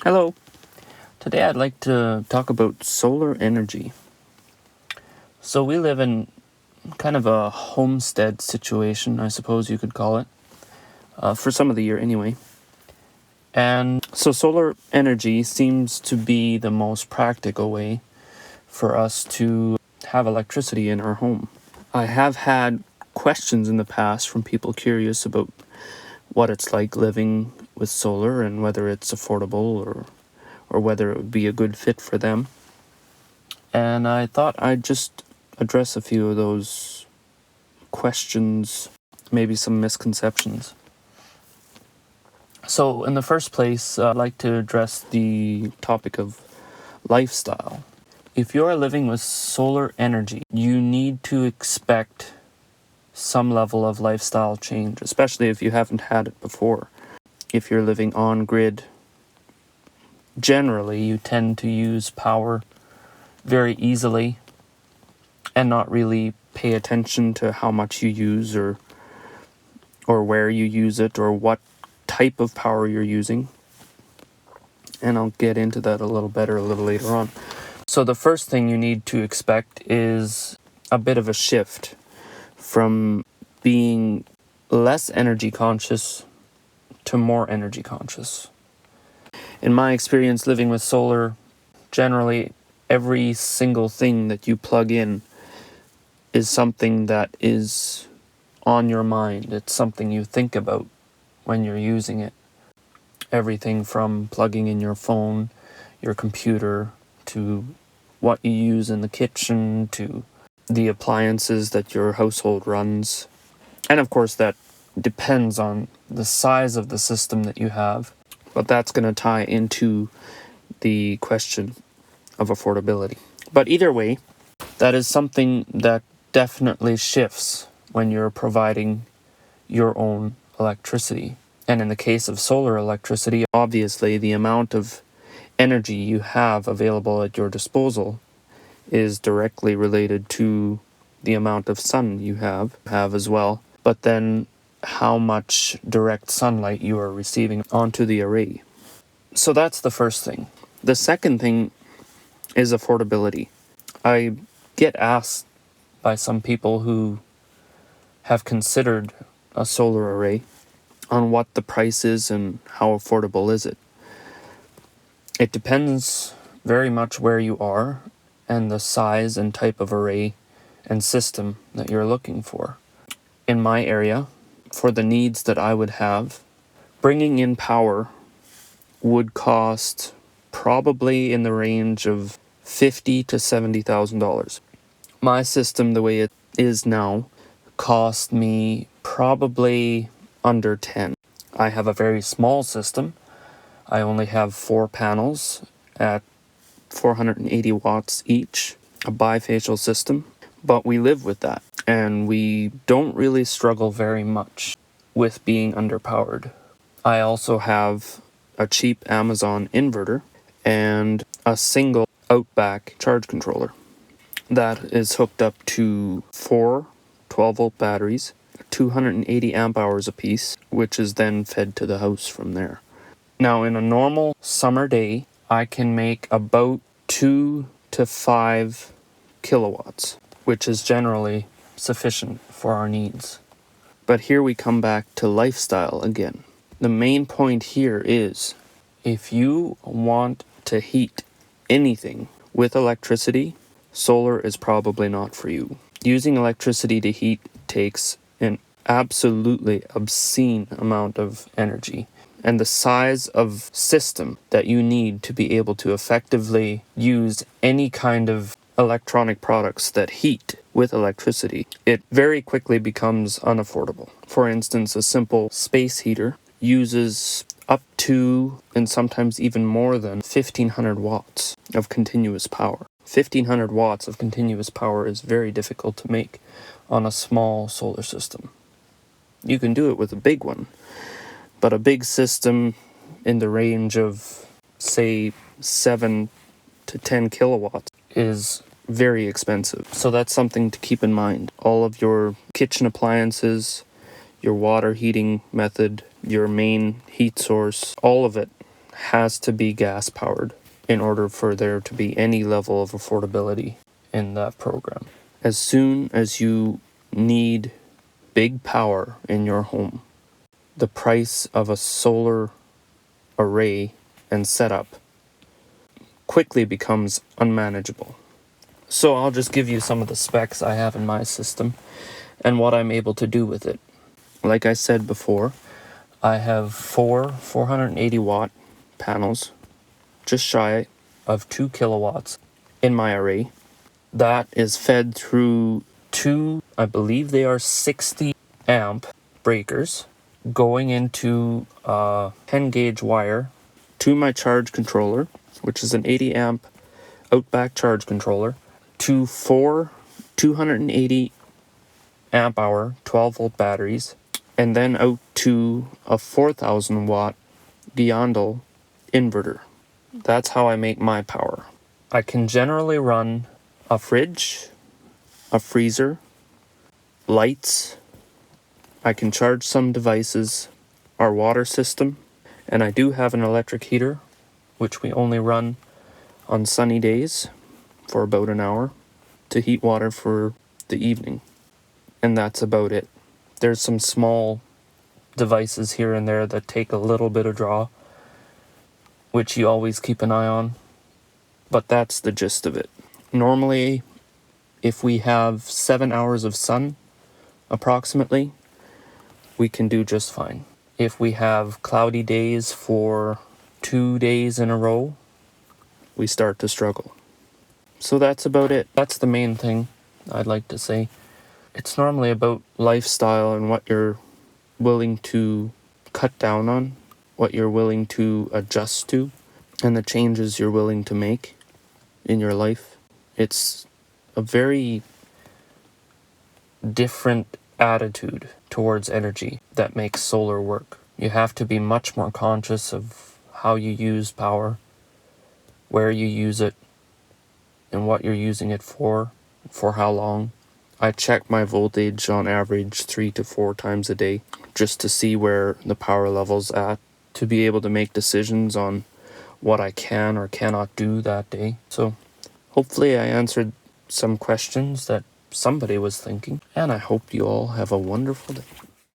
Hello. Today I'd like to talk about solar energy. So we live in kind of a homestead situation, I suppose you could call it, for some of the year anyway. And so solar energy seems to be the most practical way for us to have electricity in our home. I have had questions in the past from people curious about what it's like living with solar and whether it's affordable or whether it would be a good fit for them. And I thought I'd just address a few of those questions, maybe some misconceptions. So, in the first place, I'd like to address the topic of lifestyle. If you are living with solar energy, you need to expect some level of lifestyle change, especially if you haven't had it before. If you're living on grid, generally you tend to use power very easily and not really pay attention to how much you use or where you use it or what type of power you're using. And I'll get into that a little better a little later on. So the first thing you need to expect is a bit of a shift from being less energy conscious to more energy conscious. In my experience living with solar, generally every single thing that you plug in is something that is on your mind. It's something you think about when you're using it. Everything from plugging in your phone, your computer, to what you use in the kitchen, to the appliances that your household runs. And of course that depends on the size of the system that you have, but that's going to tie into the question of affordability. But either way, that is something that definitely shifts when you're providing your own electricity. And in the case of solar electricity, obviously the amount of energy you have available at your disposal is directly related to the amount of sun you have as well, but then how much direct sunlight you are receiving onto the array. So that's the first thing. The second thing is affordability. I get asked by some people who have considered a solar array on what the price is and how affordable is it. It depends very much where you are and the size and type of array and system that you're looking for. In my area, for the needs that I would have, bringing in power would cost probably in the range of $50,000 to $70,000. My system, the way it is now, cost me probably under 10. I have a very small system. I only have 4 panels at 480 watts each, a bifacial system, but we live with that, and we don't really struggle very much with being underpowered. I also have a cheap Amazon inverter and a single Outback charge controller that is hooked up to 4 12-volt batteries, 280 amp hours apiece, which is then fed to the house from there. Now, in a normal summer day, I can make about 2 to 5 kilowatts, which is generally sufficient for our needs. But here we come back to lifestyle again. The main point here is, if you want to heat anything with electricity, solar is probably not for you. Using electricity to heat takes an absolutely obscene amount of energy. And the size of system that you need to be able to effectively use any kind of electronic products that heat with electricity, it very quickly becomes unaffordable. For instance, a simple space heater uses up to, and sometimes even more than, 1,500 watts of continuous power. 1,500 watts of continuous power is very difficult to make on a small solar system. You can do it with a big one, but a big system in the range of, say, 7 to 10 kilowatts is very expensive. So that's something to keep in mind. All of your kitchen appliances, your water heating method, your main heat source, all of it has to be gas powered in order for there to be any level of affordability in that program. As soon as you need big power in your home, the price of a solar array and setup quickly becomes unmanageable. So I'll just give you some of the specs I have in my system and what I'm able to do with it. Like I said before, I have four 480 watt panels, just shy of 2 kilowatts in my array. That is fed through two, I believe they are 60 amp breakers going into a 10 gauge wire to my charge controller, which is an 80 amp Outback charge controller, to four 280 amp hour 12 volt batteries, and then out to a 4,000 watt Giandel inverter. That's how I make my power. I can generally run a fridge, a freezer, lights. I can charge some devices, our water system, and I do have an electric heater, which we only run on sunny days for about an hour to heat water for the evening. And that's about it. There's some small devices here and there that take a little bit of draw, which you always keep an eye on, but that's the gist of it. Normally, if we have 7 hours of sun, approximately, we can do just fine. If we have cloudy days for 2 days in a row, we start to struggle. So that's about it. That's the main thing I'd like to say. It's normally about lifestyle and what you're willing to cut down on, what you're willing to adjust to, and the changes you're willing to make in your life. It's a very different attitude towards energy that makes solar work. You have to be much more conscious of how you use power, where you use it, and what you're using it for how long. I check my voltage on average 3 to 4 times a day just to see where the power level's at, to be able to make decisions on what I can or cannot do that day. So hopefully I answered some questions that somebody was thinking, and I hope you all have a wonderful day.